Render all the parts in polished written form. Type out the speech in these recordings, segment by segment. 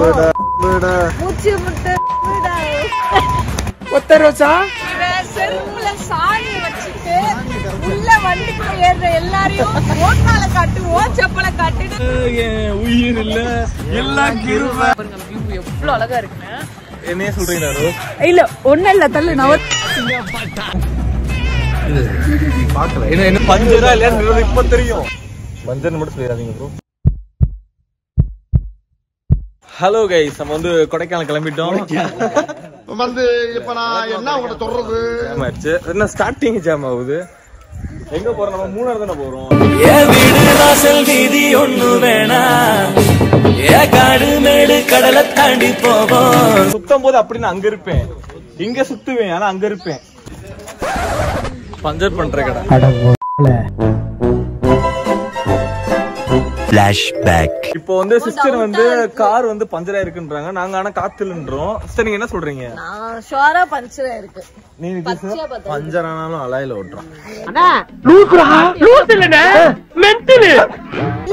மூச்சு முட்டை ஒத்த ரோசா செருப்புல சாணி வச்சுட்டு உள்ள வண்டிக்குள்ள ஏறுற எல்லாரையும் ஓட்டால காட்டு ஓச்சப்பல காட்டுட்டு உயிர் இல்ல எல்லாம் கிருபை. எவ்வளவு அழகா இருக்குன்னு என்ன சொல்றீங்க? இல்ல ஒண்ணு இல்ல தள்ளு நான் பாக்கல என்ன பஞ்சரா இல்ல இப்ப தெரியும். பஞ்சர் மட்டும் சொல்லிடாதீங்க ப்ரோ. ஹலோ கைஸ், நம்ம வந்து கொடைக்கானல் கிளம்பிட்டோம். வந்து இப்ப நான் என்ன உங்களை சொல்றது? ஜாம் ஆயிடுச்சு. என்ன ஸ்டார்டிங் ஜாம் ஆகுது. எங்க போறோம்? நம்ம மூணார் தானே போறோம். வீடு வாசல் வீதி ஒண்ணு வேணா, காடு மேடு கடலை தாண்டி போவோம். சுத்தம் போது அப்படின்னு அங்க இருப்பேன், இங்க சுத்துவேன், ஆனா அங்க இருப்பேன். பஞ்சர் பண்ற கடை. இப்போ வந்து சிஸ்டர் வந்து கார் வந்து பஞ்சர் ஆயிருக்குன்றாங்க. நாங்க ஆனா காத்துலன்றோம். சிஸ்டர் நீங்க என்ன சொல்றீங்க? நான் ஷுவரா பஞ்சர் ஆயிருக்கு. நீங்க பஞ்சர் ஆனாலும் அலாயில ஓட்டுறோம். அண்ணா லூசுடா, லூசு இல்லனே மென்டல்.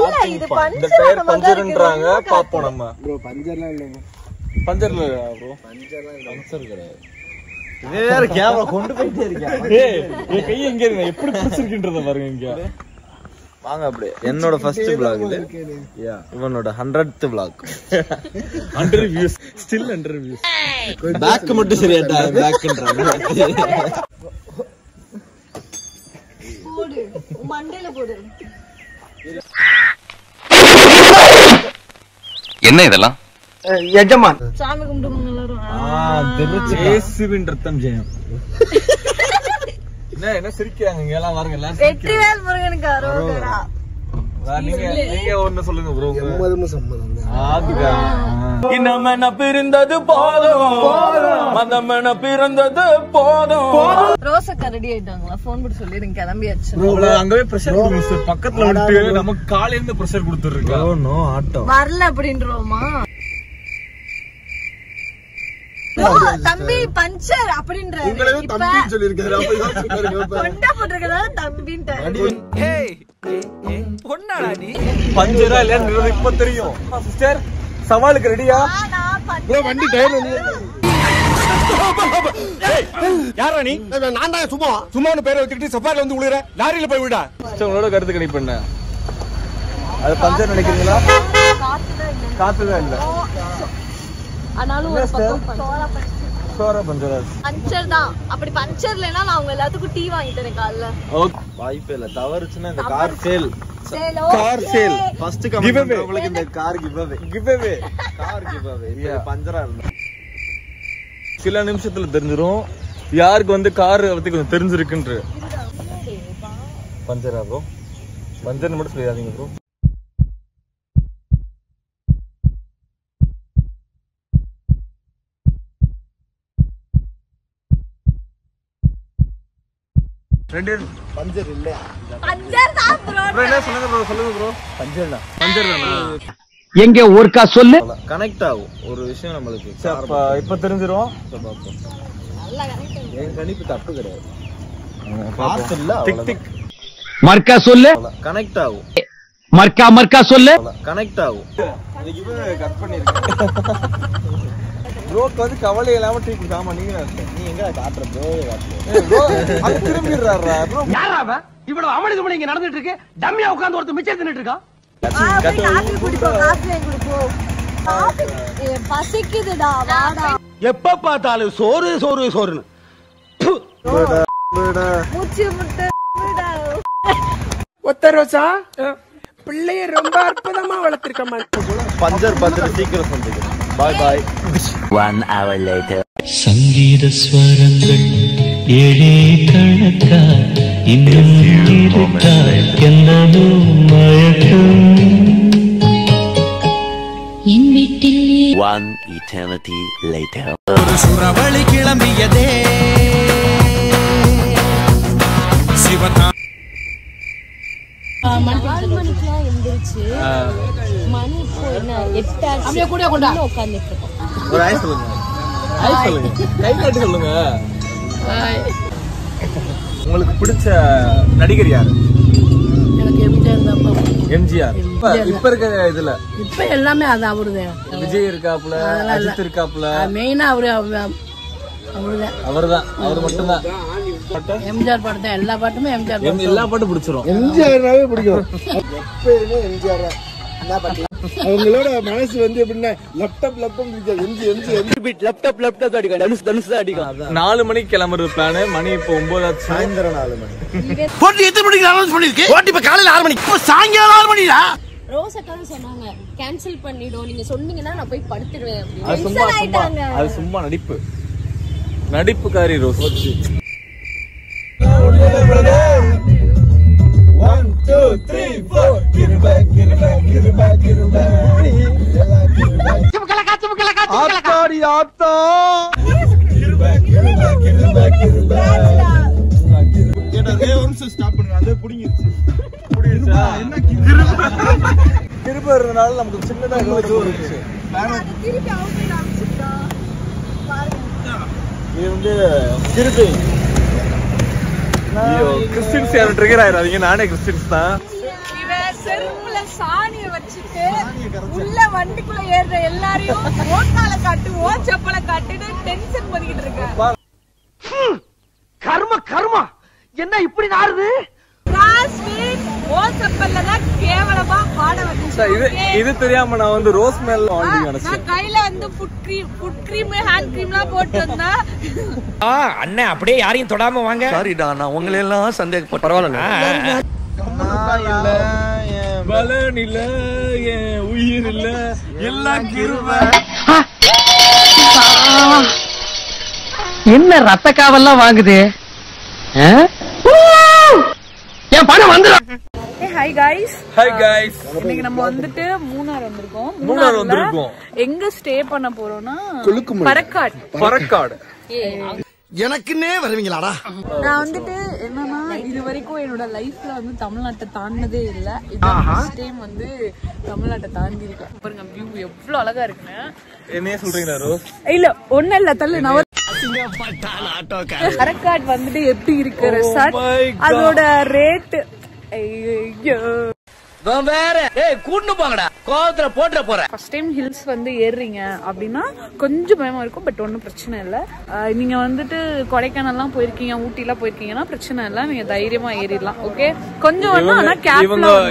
இல்ல இது பஞ்சர் பஞ்சர்ன்றாங்க. பாப்போம் நம்ம. ப்ரோ பஞ்சர்லாம் இல்ல. பஞ்சர்ல ப்ரோ பஞ்சர் கிடையாது. வேற கேமரா கொண்டு போயிட்டே இருக்கேன். ஏய் என் கை எங்க இருக்கு? எப்படி பிடிச்சிருக்குன்றத பாருங்க இங்க. வாங்க அப்படியே. என்னோட ஃபர்ஸ்ட் vlog இது. யா, இவனோட 100th vlog. 100 views, still 100 views. Back மட்டும் சரியாட்டா பேக்ன்றாங்க. போடு மண்டையில போடு. என்ன இதெல்லாம்? எஜமான் சாமி கும்பிடுங்க எல்லாரும். ஜேசுவின் ரத்தம் ஜெயம். என்ன சிரிக்கிறாங்க இங்க எல்லாம்? பாருங்க எல்லாம் வெற்றிவேல் முருகனுக்கு அரோகரா. நீங்க ஒண்ணு சொல்லுங்க ப்ரோ. இன்னமென பிறந்தது போதும், மதமென பிறந்தது போதும். ரோசக்கா ரெடி ஆயிட்டாங்களா? போன் போட்டு சொல்லிருங்க கிளம்பியாச்சு. அங்கவே பிரஷர் கொடுங்க சார். பக்கத்துல விட்டு நமக்கு காலையில இருந்து பிரஷர் கொடுத்துருக்கா. நோ ஆட்டோ வரல அப்படின்றோமா? தம்பி பஞ்சர் அப்படின்றாரு. தம்பி சொல்லிருக்காரு. கொண்டா போட்டிருக்கதா தம்பின்றாரு. பொண்ணாடா நீ? பஞ்சரா இல்ல இப்ப தெரியும். சிஸ்டர் சவாலுக்கு ரெடியா? ப்ரோ வண்டி டயர் யாரா நீ? நான் தான் சும்மான்னு பேரை வச்சுக்கிட்டு சஃபாரில வந்து உழுற லாரியில போய் விடா. உங்களோட கருத்து கணிப்பு என்ன? அது பஞ்சர் நினைக்கிறீங்களா? காத்துதான் இல்ல. ஆனாலும் ஒரு பக்கம் சோரா பஞ்சரா. பஞ்சர் தான். அப்படி பஞ்சர் இல்லனா நான் அவங்க எல்லாத்துக்கும் டீ வாங்கி தரேன் கால்ல. ஓகே, வாய்ப்பே இல்ல. தவறுச்சுனா இந்த car sale. Car sale first comment உங்களுக்கு இந்த கார் கிவ்அவே கார் கிவ்அவே. இது பஞ்சரா இல்ல. சில நிமிஷத்துல தெரிஞ்சிரும் யாருக்கு வந்து கார் பத்தி கொஞ்சம் தெரிஞ்சிருக்குன்னு. பஞ்சரா ப்ரோ? பஞ்சர் மட்டும் சொல்லிடாதீங்க ப்ரோ. ரெண்டு பஞ்சர் இல்ல. பஞ்சர் தான் ப்ரோ. என்ன சொல்லுங்க ப்ரோ? சொல்லுங்க ப்ரோ. பஞ்சர் தான். பஞ்சர் தானா? எங்க ஒர்க்கா சொல்லு. கனெக்ட் ஆகும் ஒரு விஷயம் நம்மளுக்கு. இப்ப தெரிஞ்சிரும். நல்லா கரெக்ட். என் கணிப்பு தப்பு கிடையாது. பாத்து இல்ல. டிக் டிக் மர்க்கா சொல்லு. கனெக்ட் ஆகும். மர்க்கா சொல்லு. கனெக்ட் ஆகும். இதுக்கு கட் பண்ணிருக்கேன். ப்ரோக்கு வந்து கவலை இல்லாம டீ குடிக்காம நீங்க நீ எங்க காட்டுற ப்ரோ? அது திரும்பிடுறாரா ப்ரோ? யாரா அவன்? இவ்வளவு அமளிதுமளி இங்க நடந்துட்டு இருக்கு. டம்மியா உட்கார்ந்து ஒருத்தர் மிச்சம் தின்னுட்டு இருக்கான். காபி குடிப்போம். காபி குடிப்போம். காபி பசிக்குதுடா வாடா. எப்ப பார்த்தாலும் சோறு சோறு சோறுன்னு. மூச்சு முட்டை ஒத்த ரோசா பிள்ளைய ரொம்ப அற்புதமா வளர்த்திருக்கமா. பஞ்சர் பஞ்சர் சீக்கிரம் சொல்லுங்க. பாய் பாய். 1 hour later. சங்கீத ஸ்வரங்கள் ஏழே கணக்கா இன்னும் இருக்கா என்னோ மயக்கம் என் வீட்டில் 1 eternity later. ஒரு சுரவழி கிளம்பியதே சிவதா. 4 மணிக்கெல்லாம் எந்திரிச்சு மணி இப்போ என்ன 8 ஆச்சு. அப்படியே கூட உட்கார்ந்துட்டு இருக்கோம். ஒரு ஐஸ் சொல்லுங்க. ஐஸ் சொல்லுங்க. கை காட்டி சொல்லுங்க. உங்களுக்கு பிடிச்ச நடிகர் யாரு? எனக்கு எம்ஜிஆர் தான். எம்ஜிஆர். இப்ப இருக்க இதுல இப்ப எல்லாமே அது அவருதான். விஜய் இருக்காப்புல, அஜித் இருக்காப்புல, மெயினா அவர்தான். அவர் மட்டும்தான். எம்ஜிஆர் பாட்டு தான், எல்லா பாட்டுமே எம்ஜிஆர். எல்லா பாட்டும் பிடிச்சிரும். எம்ஜிஆர்னாவே பிடிக்கும். எப்பயுமே எம்ஜிஆர் தான். அவங்களோட மனசு வந்து எப்படின்னா லேப்டாப் அடிக்கும். 4 மணிக்கு கிளம்புறது பிளான். மணி இப்போ 9 சாயந்தரம் 4 மணி. போட்டி எத்தனை மணிக்கு அனௌன்ஸ் பண்ணிருக்கு? போட்டி இப்ப காலையில 6 மணிக்கு, இப்ப சாயங்காலம் 6 மணிடா. ரோஸ் அக்காவும் சொன்னாங்க கேன்சல் பண்ணிடும், நீங்க சொன்னீங்கன்னா நான் போய் படுத்துடுவேன். அது சும்மா நடிப்புக்காரி ரோஸ். 1 2 3 4 get it back ஆத்தாடி ஆத்தா ஸ்டாப் பண்ணுங்க. அதே புடிங்கிருச்சு. என்ன கிருப இருந்தனால நமக்கு சின்னதா இருந்துச்சு. இது வந்து கிருபை. கிறிஸ்டியன்ஸ் யாரும் ட்ரிகர் ஆயிராதீங்க, நானே கிறிஸ்டியன்ஸ் தான். செருப்புல சாணிய வச்சுட்டு உள்ள வண்டிக்குள்ள ஏறுற எல்லாரையும் ஓட்டால காட்டு ஓச்சப்பல காட்டுன்னு டென்ஷன் பண்ணிக்கிட்டு இருக்கேன். கர்மா என்ன இப்படி நாறுது? கேவலமா பாட வந்து இது தெரியாம நான் வந்து ரோஸ் மேல நினைச்சேன். கையில வந்து ஃபுட் கிரீம் ஹேண்ட் கிரீம்லாம் போட்டு வந்தா. அண்ணன் அப்படியே யாரையும் தொடாம வாங்க. சாரிடா, நான் உங்களை எல்லாம் சந்தேகப்பட்டேன். பரவாயில்ல. பலன் இல்ல, என் உயிர் இல்ல, எல்லாம் கிருபை. என்ன ரத்த காவெல்லாம் வாங்குது? என் பணம் வந்து. Hi guys. இன்னைக்கு நம்ம வந்துட்டு மூணார் வந்திருக்கோம். எங்க ஸ்டே பண்ண போறோம்னா பறக்காடு. எனக்குன்னே வருவீங்களாடா? நான் வந்துட்டு என்னன்னா இது வரைக்கும் என்னோட லைஃப்ல வந்து தமிழ்நாட்டை தாண்டினதே இல்ல. இதான் ஃபர்ஸ்ட் டைம் வந்து தமிழ்நாட்டை தாண்டி இருக்கேன். பாருங்க வியூ எவ்வளவு அழகா இருக்குன்னு. என்னைய சொல்றீங்களா ரோஸ்? இல்ல ஒண்ணு இல்ல தள்ளு. நான் பறக்காடு வந்துட்டு எப்படி இருக்கு ரெசார்ட், அதோட ரேட் வேற கூட்டு போங்கடா, கோவத்துல போட்டுற போற. ஃபர்ஸ்ட் டைம் ஹில்ஸ் வந்து ஏறுறீங்க அப்படின்னா கொஞ்சம் பயமா இருக்கும், பட் ஒன்னும் பிரச்சனை இல்ல. நீங்க வந்துட்டு கொடைக்கானல்லாம் போயிருக்கீங்க, ஊட்டி எல்லாம் போயிருக்கீங்கன்னா பிரச்சனை இல்ல, நீங்க தைரியமா ஏறிடலாம். ஓகே, கொஞ்சம் வந்து ஆனா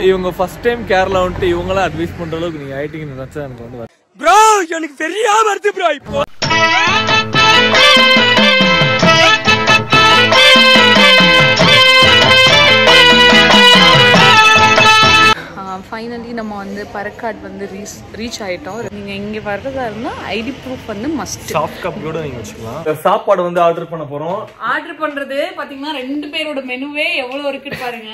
இவங்க ஃபர்ஸ்ட் டைம் கேரளா வந்துட்டு இவங்களாம் அட்வைஸ் பண்ற அளவுக்கு நீங்க ஆயிட்டீங்கன்னு நினைச்சா எனக்கு வந்து ப்ரோ எனக்கு தெரியாம வருது ப்ரோ. இப்போ ஃபைனலி நம்ம வந்து பறக்காட் வந்து ரீச் ஆயிட்டோம். நீங்க இங்க வர்றதா இருந்தா ஐடி ப்ரூஃப் வந்து மஸ்ட். சாஃப்ட் காப்பி கூட நீங்க வச்சுக்கலாம். சாப்பாடு வந்து ஆர்டர் பண்ண போறோம். ஆர்டர் பண்றது பாத்தீங்கன்னா 2 பேரோட மெனுவே எவ்வளவு இருக்கு பாருங்க.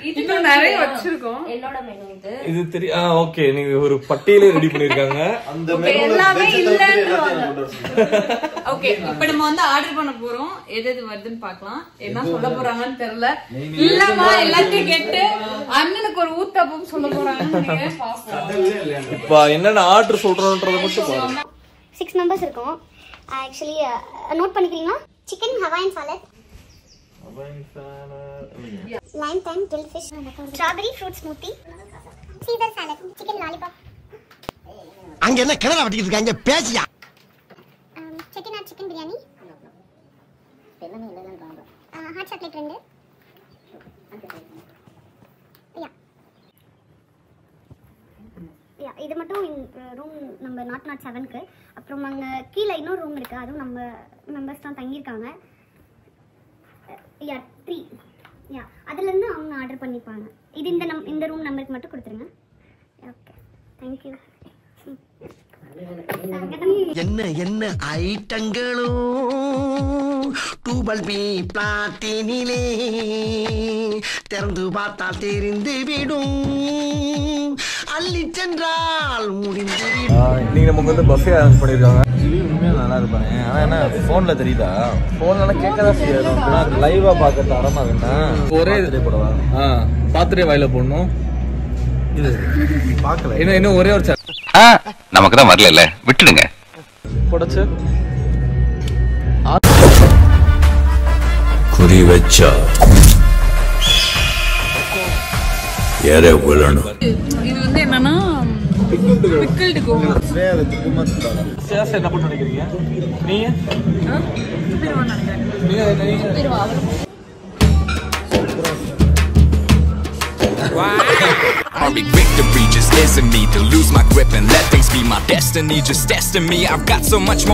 இன்னும் நிறைய வச்சிருக்கோம். என்னோட மெனு இது தெரியும். ஓகே, நீங்க ஒரு பட்டியலே ரெடி பண்ணிருக்காங்க. அந்த மெனுல எல்லாமே இல்லன்றாங்க. ஓகே, இப்போ நம்ம வந்து ஆர்டர் பண்ண போறோம். எது வருதுன்னு பார்க்கலாம். என்ன சொல்ல போறாங்கன்னு தெரியல. இல்லமா எல்லாத்தையும் கேட்டு அண்ணனுக்கு ஒரு ஊத்தப்பம் சொல்ல போறாங்க. இப்போ என்னென்ன ஆர்டர் சொல்றோம்ன்றத மட்டும் பாருங்க. 6 மெம்பர்ஸ் இருக்கோம். ஆக்சுவலி நோட் பண்ணிக்கிறீங்களா? Chicken Hawaiian salad, lime time grill fish, strawberry fruit smoothie, Caesar salad, chicken lollipop. அங்க என்ன கிணறு வட்டிட்டு இருக்காங்க பேசியா? Chettinad chicken biryani, hot chocolate 2. இது மட்டும் ரூம் நம்பர் 007க்கு. அப்புறம் அங்கே கீழே இன்னொரு ரூம் இருக்குது, அதுவும் நம்ம மெம்பர்ஸ் தான் தங்கியிருக்காங்க. 3 அதுலேருந்து அவங்க ஆர்டர் பண்ணிப்பாங்க. இது இந்த ரூம் நம்பருக்கு மட்டும் கொடுத்துருங்க. Okay, thank you. என்ன ஐட்டங்களும் டூபல் பி பிளாட்டினிலே திறந்து பார்த்தால் தெரிந்து விடும், அள்ளி சென்றால் முடிந்து. நீங்க நமக்கு வந்து பஃபே அரேஞ்ச் பண்ணிருக்காங்க. உண்மையா நல்லா இருப்பாங்க. ஆனா என்ன போன்ல தெரியுதா? போன்ல கேட்கதான் செய்யணும். லைவா பாக்கிறது அரமா வேணா. ஒரே போடவா? பாத்துட்டே வாயில போடணும். இது பாக்கல. இன்னும் ஒரே ஒரு நமக்கு தான் வரல, விட்டுடுங்க. போடச்சு குறி வச்சா இது வந்து என்னன்னா பிக்கிள்டு கோவா. சேஸ் என்ன பண்ண நினைக்கிறீங்க நீங்க? Our big victory just isn't me to lose my grip and let things be my destiny. Just testing me. I've got so much more.